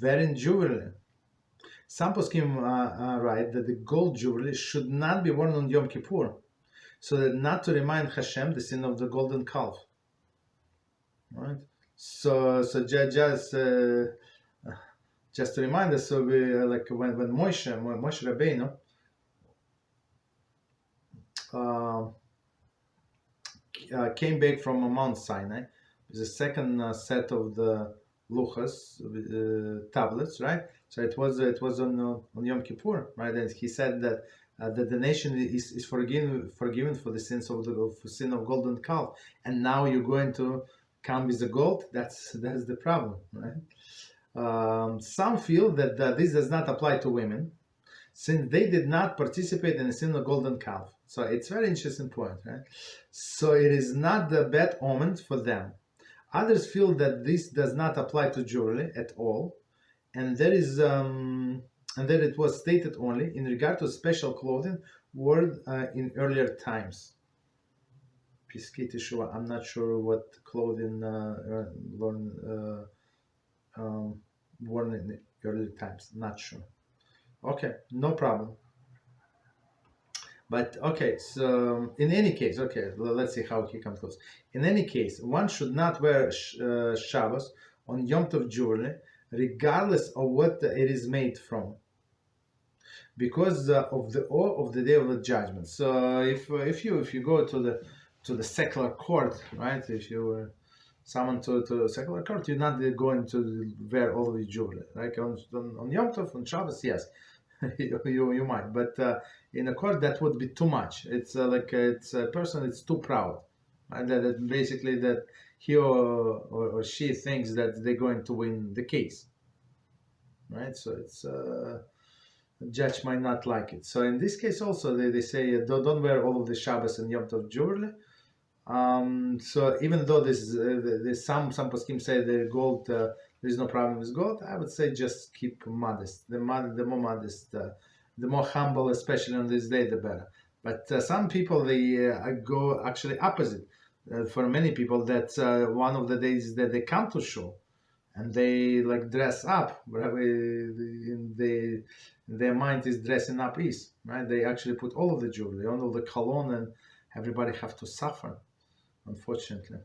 wearing jewelry. Some poskim write that the gold jewelry should not be worn on Yom Kippur, so that not to remind Hashem the sin of the golden calf. Right? So just to remind us, so we, like when Moshe Rabbeinu came back from Mount Sinai, the second set of the luchas tablets, right? So it was on Yom Kippur, right? And he said that that the nation is forgiven for the sins of the sin of golden calf, and now you're going to come with the gold. That's the problem, right? Some feel that this does not apply to women, since they did not participate in the sin of golden calf. So it's a very interesting point, right? So it is not the bad omen for them. Others feel that this does not apply to jewelry at all, and there is and that it was stated only in regard to special clothing worn in earlier times. I'm not sure what clothing worn in earlier times. Not sure. Okay, no problem. But okay, so in any case, okay, let's see how he comes close. In any case, one should not wear Shabbos on Yom Tov jewelry, regardless of what it is made from, because of the awe of the day of the judgment. So if you go to the secular court, right? If you summoned to a secular court, you're not going to wear all the jewelry, right? On Yom Tov, on Shabbos, yes. you might, but in a court that would be too much. It's it's a person that's too proud, right? That basically that he or she thinks that they're going to win the case, right? So it's the judge might not like it. So in this case also they say don't wear all of the Shabbos and Yom Tov jewelry. So even though there's some poskim say the gold. There's no problem with gold. I would say just keep modest. The more modest, the more humble, especially on this day, the better. But some people, they go actually opposite. For many people, that's one of the days that they come to shul, and they like dress up. Whatever in their mind is dressing up is, right? They actually put all of the jewelry, all of the cologne, and everybody have to suffer, unfortunately.